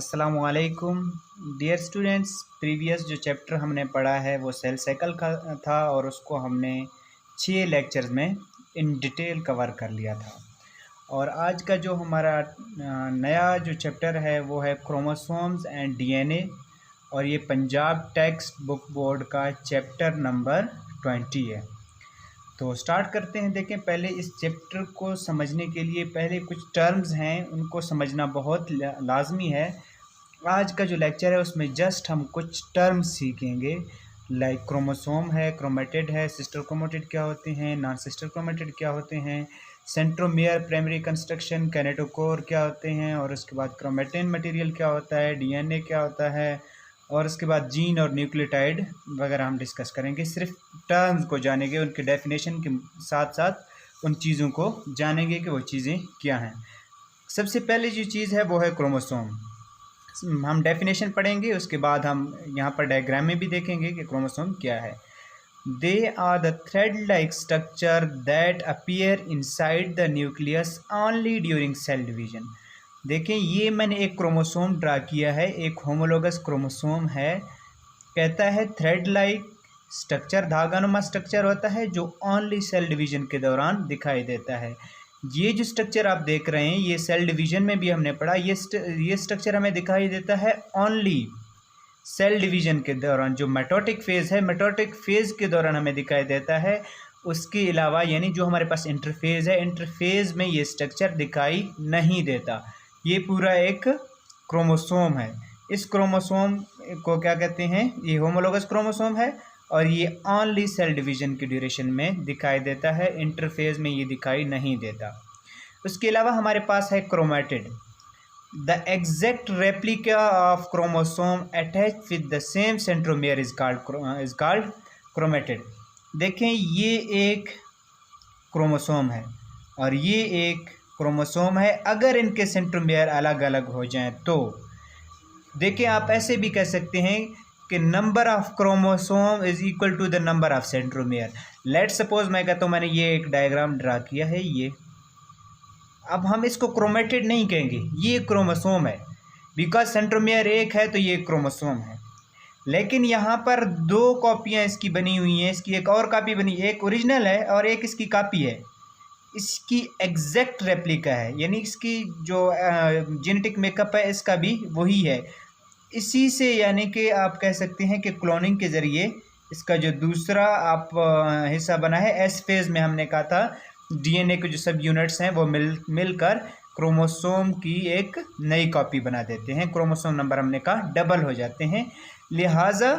अस्सलामुअलैकुम dear students. Previous जो chapter हमने पढ़ा है वो सेल साइकिल का था और उसको हमने 6 लेक्चर्स में इन डिटेल कवर कर लिया था। और आज का जो हमारा नया जो चैप्टर है वो है क्रोमोसोम्स एंड डीएनए, और ये पंजाब टेक्स्ट बुक बोर्ड का चैप्टर नंबर 20 है। तो स्टार्ट करते हैं। देखें, पहले इस चैप्टर को समझने के लिए पहले कुछ टर्म्स हैं, उनको समझना बहुत लाजमी है। आज का जो लेक्चर है उसमें जस्ट हम कुछ टर्म्स सीखेंगे, लाइक क्रोमोसोम है, क्रोमेटिड है, सिस्टर क्रोमेटिड क्या होते हैं, नॉन सिस्टर क्रोमेटिड क्या होते हैं, सेंट्रोमियर, प्राइमरी कंस्ट्रक्शन, कैनेटोकोर क्या होते हैं, और उसके बाद क्रोमेटिन मटेरियल क्या होता है, डीएनए क्या होता है, और उसके बाद जीन और न्यूक्लियोटाइड वगैरह हम डिस्कस करेंगे। सिर्फ टर्म्स को जानेंगे, उनके डेफिनेशन के साथ साथ उन चीज़ों को जानेंगे कि वो चीज़ें क्या हैं। सबसे पहले जो चीज़ है वो है क्रोमोसोम। हम डेफिनेशन पढ़ेंगे, उसके बाद हम यहाँ पर डायग्राम में भी देखेंगे कि क्रोमोसोम क्या है। They are the thread like structure that appear inside the nucleus only during cell division. देखें, ये मैंने एक क्रोमोसोम ड्रा किया है, एक होमोलोगस क्रोमोसोम है। कहता है थ्रेड लाइक स्ट्रक्चर, धागानुमा स्ट्रक्चर होता है जो ओनली सेल डिवीजन के दौरान दिखाई देता है। ये जो स्ट्रक्चर आप देख रहे हैं ये सेल डिवीजन में भी हमने पढ़ा। ये स्ट्रक्चर हमें दिखाई देता है ओनली सेल डिवीजन के दौरान। जो मेटोटिक फेज़ है, मेटोटिक फेज़ के दौरान हमें दिखाई देता है। उसके अलावा यानी जो हमारे पास इंटरफेज़ है, इंटरफेज़ में ये स्ट्रक्चर दिखाई नहीं देता। ये पूरा एक क्रोमोसोम है। इस क्रोमोसोम को क्या कहते हैं? ये होमोलोगस क्रोमोसोम है और ये ओनली सेल डिवीजन की ड्यूरेशन में दिखाई देता है, इंटरफेज में ये दिखाई नहीं देता। उसके अलावा हमारे पास है chromatid. The exact replica of chromosome attach with the same centromere is called chromatid. देखें, ये एक क्रोमोसोम है और ये एक क्रोमोसोम है। अगर इनके सेंट्रोमियर अलग अलग हो जाएं तो देखिए, आप ऐसे भी कह सकते हैं कि number of chromosome is equal to the number of centromere. Let suppose मैं कहता हूँ, मैंने ये एक डायग्राम ड्रा किया है, ये अब हम इसको क्रोमेटिड नहीं कहेंगे, ये क्रोमोसोम है। बिकॉज सेंट्रोमियर एक है तो ये क्रोमोसोम है। लेकिन यहाँ पर 2 कॉपियाँ इसकी बनी हुई हैं, इसकी एक और कॉपी बनी, एक ओरिजिनल है और एक इसकी कॉपी है। इसकी एग्जैक्ट रेप्लिका है, यानी इसकी जो जेनेटिक मेकअप है इसका भी वही है। इसी से यानी कि आप कह सकते हैं कि क्लोनिंग के ज़रिए इसका जो दूसरा आप हिस्सा बना है, एस फेज़ में हमने कहा था डीएनए के जो सब यूनिट्स हैं वो मिलकर क्रोमोसोम की एक नई कॉपी बना देते हैं। क्रोमोसोम नंबर हमने कहा डबल हो जाते हैं। लिहाजा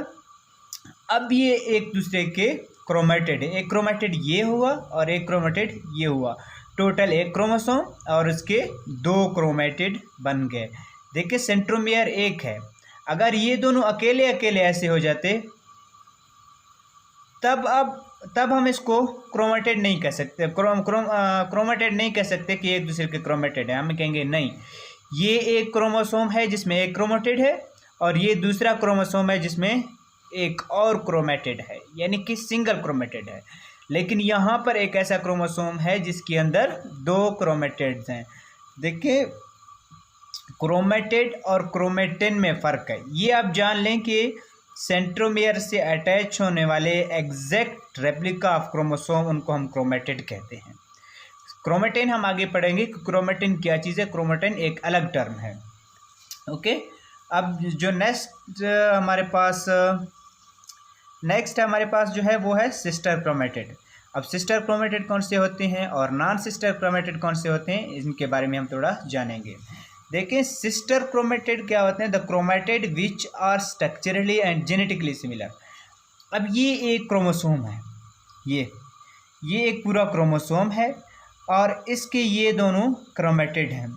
अब ये एक दूसरे के क्रोमेटिड है। एक क्रोमेटिड ये हुआ और एक क्रोमेटिड ये हुआ। टोटल एक क्रोमोसोम और उसके 2 क्रोमेटिड बन गए। देखिए, सेंट्रोमियर एक है। अगर ये दोनों अकेले अकेले ऐसे हो जाते तब हम इसको क्रोमेटिड नहीं कह सकते, क्रोमेटिड नहीं कह सकते कि एक दूसरे के क्रोमेटिड है। हम कहेंगे नहीं, ये एक क्रोमोसोम है जिसमें एक क्रोमेटिड है और ये दूसरा क्रोमोसोम है जिसमें एक और क्रोमेटिड है, यानी कि सिंगल क्रोमेटिड है। लेकिन यहाँ पर एक ऐसा क्रोमोसोम है जिसके अंदर 2 क्रोमेटिड्स हैं। देखिए, क्रोमेटिड और क्रोमेटिन में फ़र्क है। ये आप जान लें कि सेंट्रोमियर से अटैच होने वाले एग्जैक्ट रेप्लिका ऑफ क्रोमोसोम, उनको हम क्रोमेटिड कहते हैं। क्रोमेटिन हम आगे पढ़ेंगे कि क्रोमेटिन क्या चीज़ है। क्रोमेटिन एक अलग टर्म है। ओके, अब जो नेक्स्ट हमारे पास जो है वो है सिस्टर क्रोमेटिड। अब सिस्टर क्रोमेटिड कौन से होते हैं और नॉन सिस्टर क्रोमेटिड कौन से होते हैं, इनके बारे में हम थोड़ा जानेंगे। देखें, सिस्टर क्रोमेटिड क्या होते हैं? The chromatid which are structurally and genetically similar. अब ये एक क्रोमोसोम है, ये एक पूरा क्रोमोसोम है और इसके ये दोनों क्रोमेटिड हैं।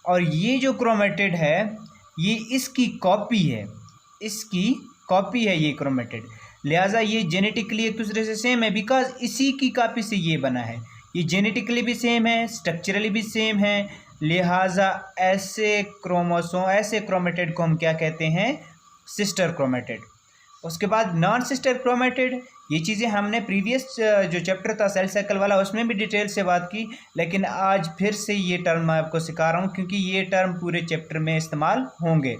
और ये जो क्रोमेटिड है ये इसकी कॉपी है, ये क्रोमेटिड। लिहाजा ये जेनेटिकली एक दूसरे से सेम है, बिकॉज इसी की कॉपी से ये बना है। ये जेनेटिकली भी सेम है, स्ट्रक्चरली भी सेम है। लिहाजा ऐसे क्रोमेटिड को हम क्या कहते हैं? Sister chromatid. उसके बाद नॉन सिस्टर क्रोमेटिड, ये चीज़ें हमने प्रीवियस जो चैप्टर था सेल साइकिल वाला उसमें भी डिटेल से बात की, लेकिन आज फिर से ये टर्म मैं आपको सिखा रहा हूँ क्योंकि ये टर्म पूरे चैप्टर में इस्तेमाल होंगे।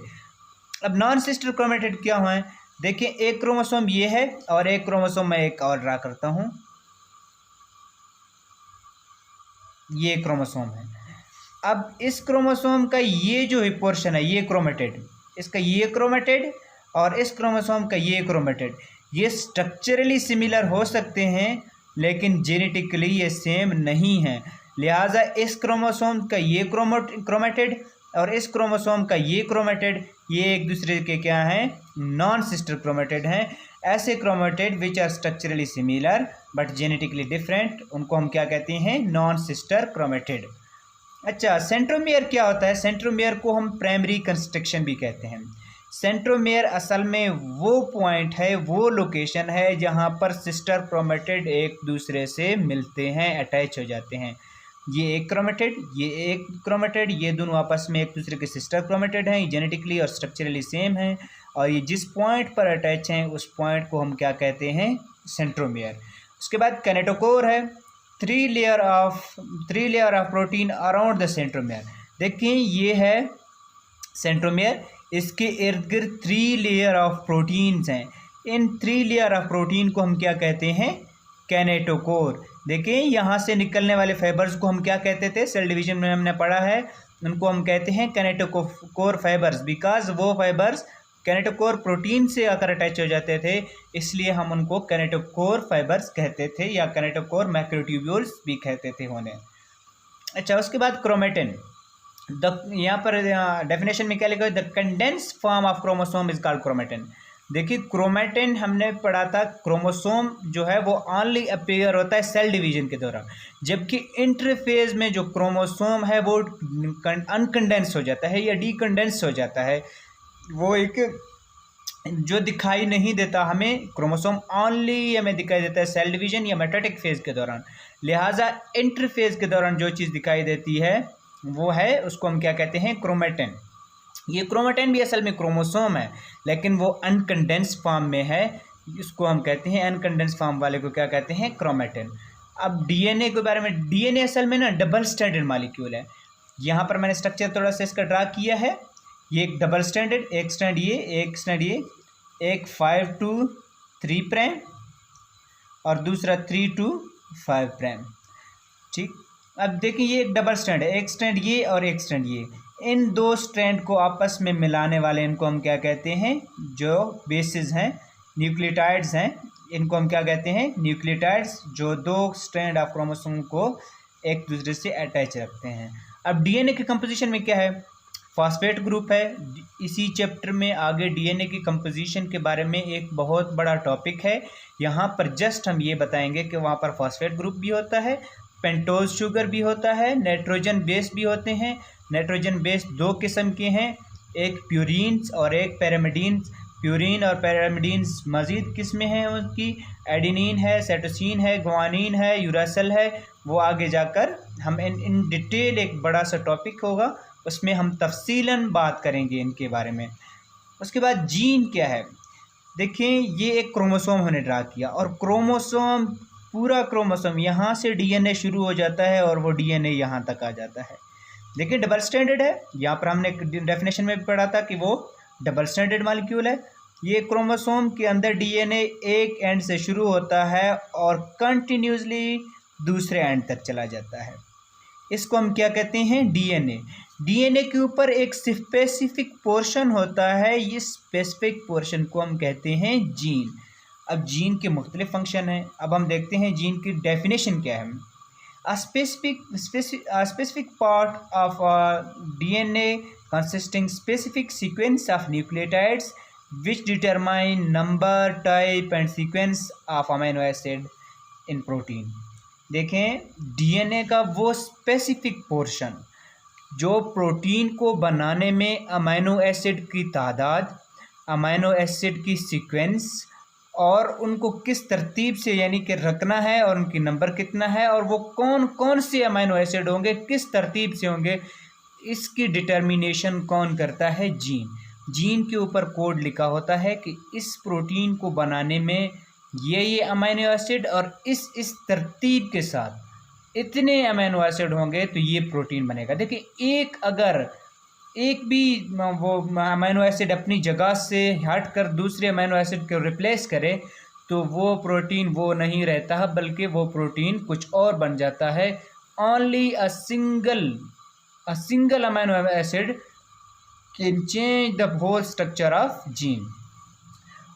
अब नॉन सिस्टर क्रोमेटिड क्या हुआ है, देखिए एक क्रोमोसोम ये है और एक क्रोमोसोम मैं एक और ड्रा करता हूँ, ये क्रोमोसोम है। अब इस क्रोमोसोम का ये जो पोर्शन है ये क्रोमेटिड, इसका ये क्रोमेटिड और इस क्रोमोसोम का ये क्रोमेटिड, ये स्ट्रक्चरली सिमिलर हो सकते हैं लेकिन जेनेटिकली ये सेम नहीं है। लिहाजा इस क्रोमोसोम का ये क्रोमेटिड और इस क्रोमोसोम का ये क्रोमेटिड, ये एक दूसरे के क्या हैं, नॉन सिस्टर क्रोमेटिड हैं। ऐसे chromatid which are structurally similar but genetically different, उनको हम क्या कहते हैं, नॉन सिस्टर क्रोमेटिड। अच्छा, सेंट्रोमियर क्या होता है, सेंट्रोमियर को हम प्राइमरी कंस्ट्रक्शन भी कहते हैं। सेंट्रोमियर असल में वो पॉइंट है, वो लोकेशन है जहाँ पर सिस्टर क्रोमेटिड एक दूसरे से मिलते हैं, अटैच हो जाते हैं। ये एक क्रोमेटिड, ये एक क्रोमेटिड, ये दोनों आपस में एक दूसरे के सिस्टर क्रोमेटिड हैं, जेनेटिकली और स्ट्रक्चरली सेम हैं, और ये जिस पॉइंट पर अटैच हैं उस पॉइंट को हम क्या कहते हैं, सेंट्रोमियर। उसके बाद कैनेटोकोर है, three layer of protein around the centromere. देखिए ये है सेंट्रोमियर, इसके इर्द गिर्द 3 लेयर ऑफ प्रोटीन्स हैं। इन 3 लेयर ऑफ प्रोटीन को हम क्या कहते हैं, कैनेटोकोर। देखिए यहाँ से निकलने वाले फाइबर्स को हम क्या कहते थे, सेल डिवीजन में हमने पढ़ा है, उनको हम कहते हैं कैनेटोकोर फाइबर्स, बिकॉज वो फाइबर्स कैनेटोकोर प्रोटीन से आकर अटैच हो जाते थे, इसलिए हम उनको कैनेटोकोर फाइबर्स कहते थे या कैनेटोकोर मैक्रोट्यूब्यूल्स भी कहते थे होने। अच्छा, उसके बाद क्रोमेटिन, यहाँ पर डेफिनेशन में क्या लिखा है, the condense form of chromosome is called chromatin. देखिए क्रोमेटिन हमने पढ़ा था, क्रोमोसोम जो है वो ओनली अपीयर होता है सेल डिवीजन के दौरान, जबकि इंटरफेज में जो क्रोमोसोम है वो अनकंडेंस हो जाता है या डीकंडेंस हो जाता है, वो एक जो दिखाई नहीं देता हमें, क्रोमोसोम ओनली हमें दिखाई देता है सेल डिवीजन या मेटाटिक फेज के दौरान। लिहाजा इंटरफेज के दौरान जो चीज़ दिखाई देती है वो है, उसको हम क्या कहते हैं, क्रोमेटिन। ये क्रोमेटिन भी असल में क्रोमोसोम है लेकिन वो अनकंडेंस फॉर्म में है, इसको हम कहते हैं, अनकंडेंस फॉर्म वाले को क्या कहते हैं, क्रोमेटिन। अब डीएनए के बारे में, डीएनए असल में ना डबल स्ट्रैंडेड मॉलिक्यूल है। यहाँ पर मैंने स्ट्रक्चर थोड़ा सा इसका ड्रा किया है, ये एक डबल स्ट्रैंडेड, एक स्ट्रैंड ये, एक स्ट्रैंड ये, एक 5 to 3 प्राइम और दूसरा 3 to 5 प्राइम। ठीक, अब देखिए ये एक डबल स्ट्रैंड है, एक स्ट्रैंड ये और एक स्ट्रैंड ये, इन दो स्ट्रैंड को आपस में मिलाने वाले इनको हम क्या कहते हैं, जो बेसिस हैं, न्यूक्लियोटाइड्स हैं, इनको हम क्या कहते हैं, न्यूक्लियोटाइड्स, जो दो स्ट्रैंड ऑफ क्रोमोसोम को एक दूसरे से अटैच रखते हैं। अब डीएनए के कंपोजिशन में क्या है, फॉस्फेट ग्रुप है। इसी चैप्टर में आगे डीएनए की कंपोजिशन के बारे में एक बहुत बड़ा टॉपिक है, यहाँ पर जस्ट हम ये बताएंगे कि वहाँ पर फॉस्फेट ग्रुप भी होता है, पेंटोज शुगर भी होता है, नाइट्रोजन बेस भी होते हैं। नाइट्रोजन बेस 2 किस्म के हैं, एक प्यूरीन्स और एक पैरामिडीन्स। प्यूरीन और पैरामिडीन्स मज़ीद किस्में हैं उनकी, एडिनिन है, साइटोसिन है, ग्वानिन है, यूरासिल है, वो आगे जाकर हम इन डिटेल एक बड़ा सा टॉपिक होगा, उसमें हम तफसीलन बात करेंगे इनके बारे में। उसके बाद जीन क्या है, देखिए ये एक क्रोमोसोम हमने ड्रा किया और क्रोमोसोम, पूरा क्रोमोसोम यहाँ से डीएनए शुरू हो जाता है और वो डीएनए यहाँ तक आ जाता है। देखिए डबल स्ट्रैंडेड है, यहाँ पर हमने डेफिनेशन में पढ़ा था कि वो डबल स्ट्रैंडेड मॉलिक्यूल है। ये क्रोमोसोम के अंदर डीएनए एक एंड से शुरू होता है और कंटिन्यूसली दूसरे एंड तक चला जाता है, इसको हम क्या कहते हैं, डीएनए। डीएनए के ऊपर एक स्पेसिफिक पोर्शन होता है, ये स्पेसिफिक पोर्शन को हम कहते हैं जीन। अब जीन के मुख्तलिफ फंक्शन हैं, अब हम देखते हैं जीन की डेफिनेशन क्या है। A specific part of DNA consisting specific sequence of nucleotides which determine number, type and sequence of amino acid in protein। देखें डीएनए का वो स्पेसिफिक पोर्शन जो प्रोटीन को बनाने में अमीनो एसिड की तादाद, अमीनो एसिड की सीक्वेंस और उनको किस तरतीब से यानी कि रखना है और उनकी नंबर कितना है और वो कौन कौन से अमीनो एसिड होंगे, किस तरतीब से होंगे, इसकी डिटर्मिनेशन कौन करता है, जीन। जीन के ऊपर कोड लिखा होता है कि इस प्रोटीन को बनाने में ये अमीनो एसिड और इस तरतीब के साथ इतने अमीनो एसिड होंगे तो ये प्रोटीन बनेगा। देखिए अगर एक भी वो अमीनो एसिड अपनी जगह से हट कर दूसरे अमीनो एसिड को रिप्लेस करे तो वो प्रोटीन वो नहीं रहता है, बल्कि वो प्रोटीन कुछ और बन जाता है। Only a single amino acid can change the whole structure of gene.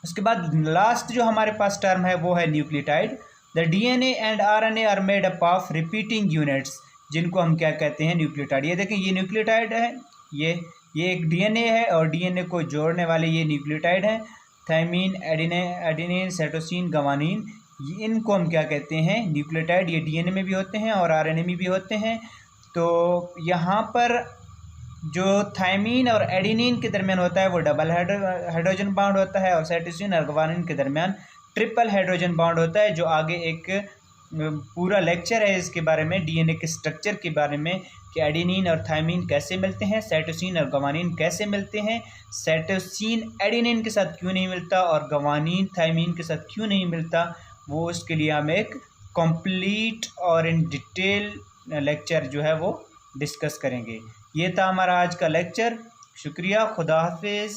उसके बाद लास्ट जो हमारे पास टर्म है वो है nucleotide. The DNA and RNA are made up of repeating units, जिनको हम क्या कहते हैं, न्यूक्लियोटाइड। ये देखें, ये न्यूक्लियोटाइड है, ये एक डीएनए है और डीएनए को जोड़ने वाले ये न्यूक्लियोटाइड है। थायमीन, एडेनिन, साइटोसिन, ग्वानिन, इनको हम क्या कहते हैं, न्यूक्लियोटाइड। ये डीएनए में भी होते हैं और आरएनए में भी होते हैं। तो यहाँ पर जो थायमीन और एडेनिन के दरमियान होता है वो डबल हाइड्रोजन बॉन्ड होता है, और साइटोसिन और ग्वानिन के दरमियान ट्रिपल हाइड्रोजन बॉन्ड होता है। जो आगे एक पूरा लेक्चर है इसके बारे में, डीएनए के स्ट्रक्चर के बारे में, कि एडेनिन और थायमीन कैसे मिलते हैं, साइटोसिन और ग्वानिन कैसे मिलते हैं, साइटोसिन एडेनिन के साथ क्यों नहीं मिलता और ग्वानिन थायमीन के साथ क्यों नहीं मिलता, वो उसके लिए हम एक कंप्लीट और इन डिटेल लेक्चर जो है वो डिस्कस करेंगे। ये था हमारा आज का लेक्चर। शुक्रिया, खुदा हाफिज़।